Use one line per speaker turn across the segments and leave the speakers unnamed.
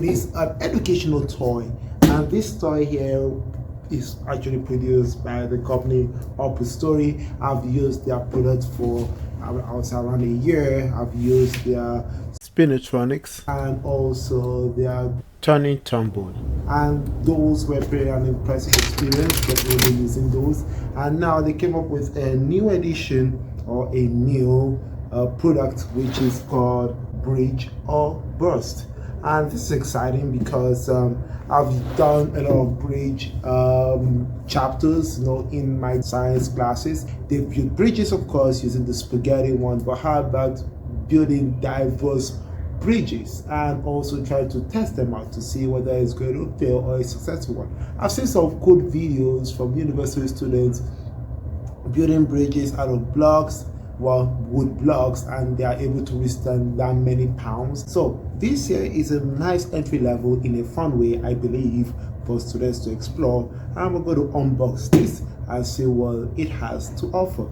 it is an educational toy, and this toy here is actually produced by the company Opus Story. I've used their product for also around a year. I've used their Spinatronics and also their turning trombone, and those were pretty an impressive experience definitely using those. And now they came up with a new edition or a new product which is called Bridge or Burst. And this is exciting because I've done a lot of bridge chapters, in my science classes. They build bridges, of course, using the spaghetti one, but how about building diverse bridges and also try to test them out to see whether it's going to fail or a successful one. I've seen some cool videos from university students building bridges out of blocks, wood blocks, and they are able to withstand that many pounds. So this here is a nice entry level in a fun way, I believe, for students to explore. And we're going to unbox this and see what it has to offer.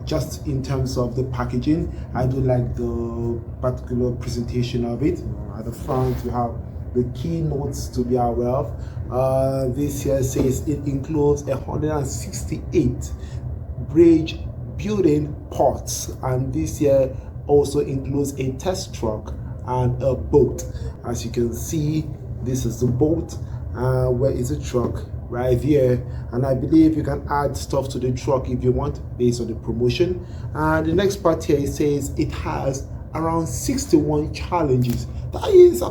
Just in terms of the packaging, I do like the particular presentation of it. At the front, you have the keynotes to be aware of. This here says it includes 168 bridge building parts, and this here also includes a test truck and a boat. As you can see, this is the boat. Where is the truck? Right here. And I believe you can add stuff to the truck if you want based on the promotion. And the next part here, it says it has around 61 challenges. That is, I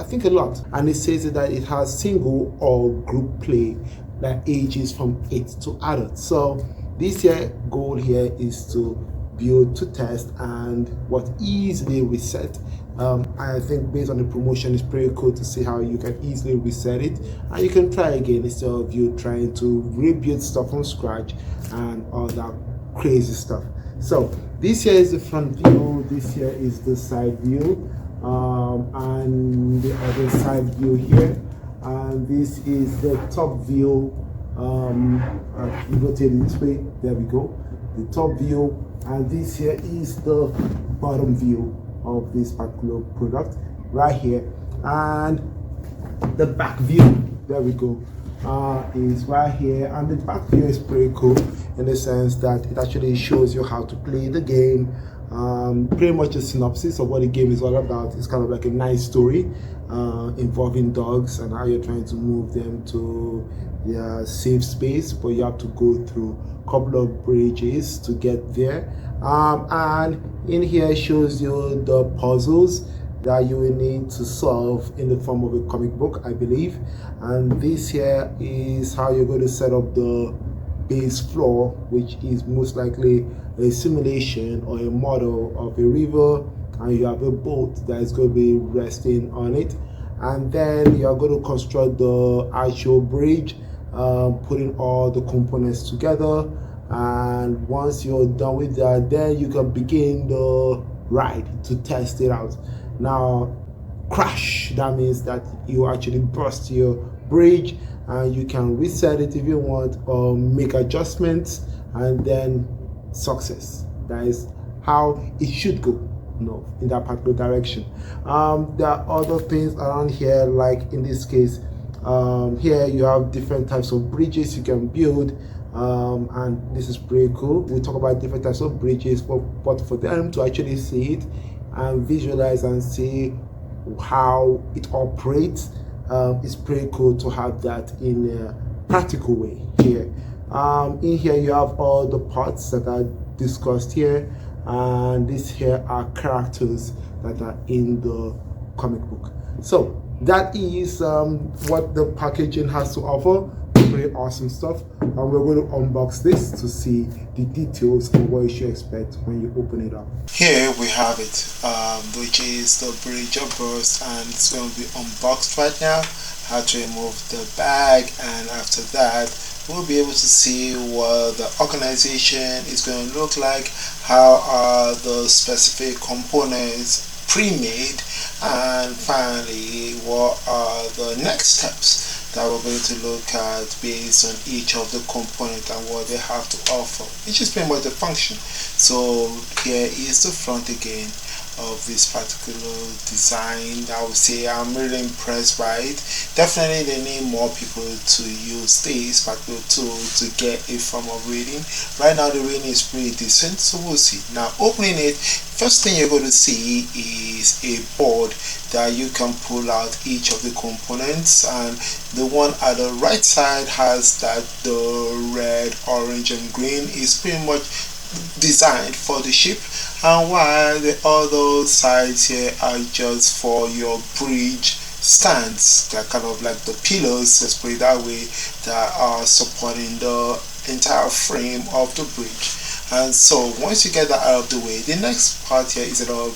think, a lot. And it says that it has single or group play that ages from 8 to adult. So this year goal here is to build, to test, and what easily reset. I think based on the promotion, it's pretty cool to see how you can easily reset it and you can try again instead of you trying to rebuild stuff from scratch and all that crazy stuff. So this here is the front view, this here is the side view, and the other side view here, and this is the top view. You rotate it this way, there we go, the top view, and this here is the bottom view of this particular product right here, and the back view, there we go, is right here. And the back view is pretty cool in the sense that it actually shows you how to play the game. Pretty much a synopsis of what the game is all about. It's kind of like a nice story involving dogs and how you're trying to move them to their safe space, but you have to go through a couple of bridges to get there. And in here it shows you the puzzles that you will need to solve in the form of a comic book, I believe. And this here is how you're going to set up the base floor, which is most likely a simulation or a model of a river, and you have a boat that is going to be resting on it. And then you are going to construct the actual bridge, putting all the components together. And once you're done with that, then you can begin the ride to test it out. Now, crash, that means that you actually burst your bridge, and you can reset it if you want or make adjustments, and then success. That is how it should go, in that particular direction. There are other things around here, like in this case, here you have different types of bridges you can build, and this is pretty cool. We talk about different types of bridges, but for them to actually see it and visualize and see how it operates, it's pretty cool to have that in a practical way here. In here you have all the parts that are discussed here, and these here are characters that are in the comic book. So that is what the packaging has to offer. Pretty awesome stuff, and we're going to unbox this to see the details of what you should expect when you open it up. Here we have it, which is the Bridge or Burst, and it's going to be unboxed right now. How to remove the bag, and after that we'll be able to see what the organization is going to look like, how are the specific components pre-made, and finally what are the next steps that we're going to look at based on each of the components and what they have to offer, which is pretty much the function. So here is the front again, of this particular design. I would say I'm really impressed by it. Definitely they need more people to use this particular tool to get a form of reading. Right now the reading is pretty decent, so we'll see. Now opening it, first thing you're going to see is a board that you can pull out each of the components, and the one at the right side has that the red, orange and green is pretty much designed for the ship, and while the other sides here are just for your bridge stands. They're kind of like the pillars, let's put it that way, that are supporting the entire frame of the bridge. And so once you get that out of the way, the next part here is about,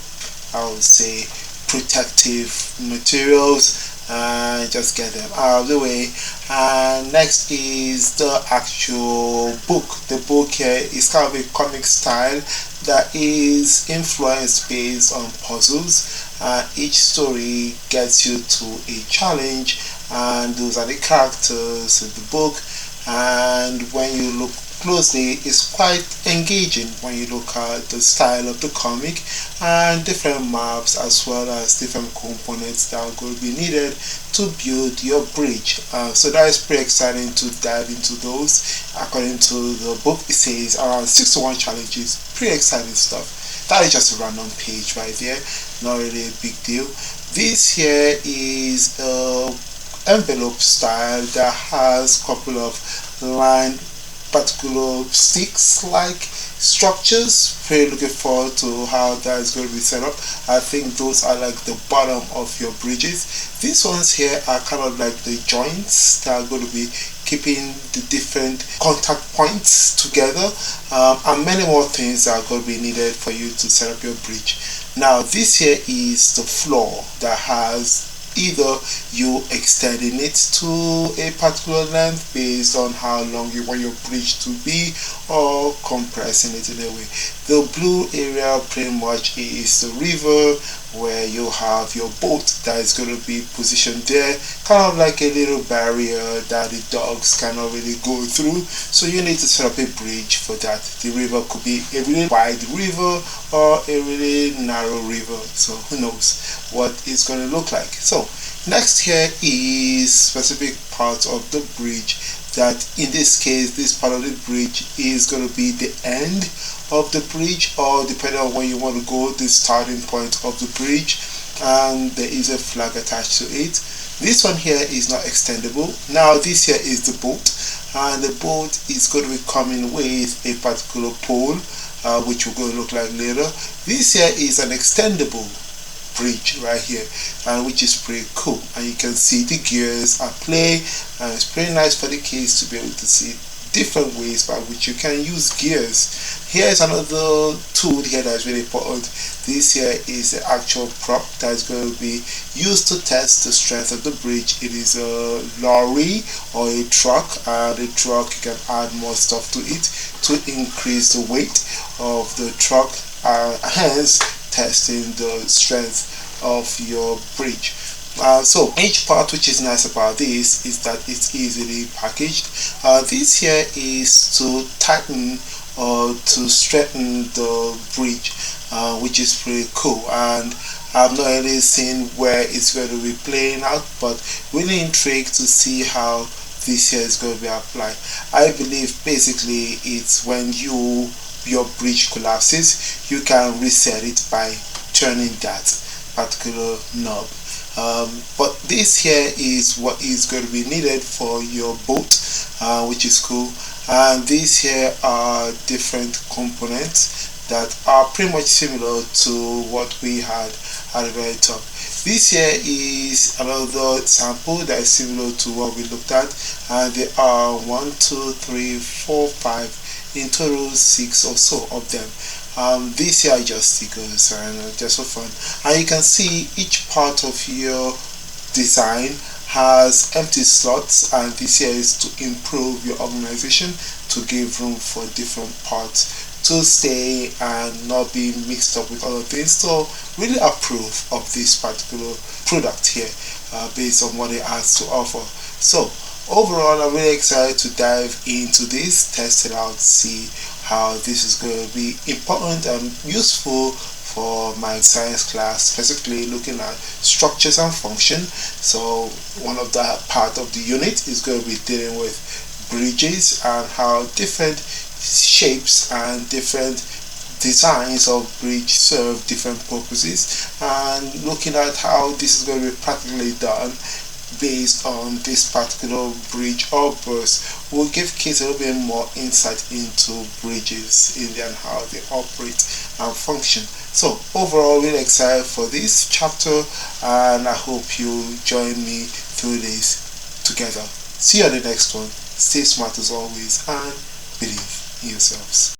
I would say, protective materials, and just get them out of the way. And next is the actual book. The book here is kind of a comic style that is influenced based on puzzles. Each story gets you to a challenge, and those are the characters in the book. And when you look closely, it's quite engaging when you look at the style of the comic and different maps as well as different components that are going to be needed to build your bridge. So that is pretty exciting to dive into those. According to the book, it says around 61 challenges. Pretty exciting stuff. That is just a random page right there, not really a big deal. This here is a envelope style that has a couple of line particular sticks like structures. Very looking forward to how that is going to be set up. I think those are like the bottom of your bridges. These ones here are kind of like the joints that are going to be keeping the different contact points together, and many more things that are going to be needed for you to set up your bridge. Now this here is the floor that has either you extending it to a particular length based on how long you want your bridge to be, or compressing it in a way. The blue area pretty much is the river where you have your boat that is going to be positioned there, kind of like a little barrier that the dogs cannot really go through. So you need to set up a bridge for that. The river could be a really wide river or a really narrow river, so who knows what it's going to look like. So next here is specific parts of the bridge that in this case, this part of the bridge is going to be the end of the bridge, or depending on where you want to go, the starting point of the bridge, and there is a flag attached to it. This one here is not extendable. Now this here is the boat, and the boat is going to be coming with a particular pole, which we're going to look like later. This here is an extendable bridge right here, and which is pretty cool, and you can see the gears at play, and it's pretty nice for the kids to be able to see different ways by which you can use gears. Here is another tool here that is really important. This here is the actual prop that is going to be used to test the strength of the bridge. It is a lorry or a truck, and the truck you can add more stuff to it to increase the weight of the truck, hence testing the strength of your bridge. So each part, which is nice about this, is that it's easily packaged. This here is to tighten or to straighten the bridge, which is pretty cool, and I've not really seen where it's going to be playing out, but really intrigued to see how this here is going to be applied. I believe basically it's when your bridge collapses, you can reset it by turning that particular knob. But this here is what is going to be needed for your boat, which is cool. And these here are different components that are pretty much similar to what we had at the very top. This here is another sample that is similar to what we looked at, and there are 1, 2, 3, 4, 5, in total 6 or so of them. These here are just stickers and just for fun, and you can see each part of your design has empty slots, and this here is to improve your organization, to give room for different parts to stay and not be mixed up with other things. So really approve of this particular product here, based on what it has to offer. So overall, I'm really excited to dive into this, test it out, see how this is going to be important and useful for my science class, specifically looking at structures and function. So one of the part of the unit is going to be dealing with bridges and how different shapes and different designs of bridge serve different purposes, and looking at how this is going to be practically done based on this particular bridge or bus will give kids a little bit more insight into bridges in and how they operate and function. So overall, really excited for this chapter, and I hope you join me through this together. See you on the next one. Stay smart as always and believe in yourselves.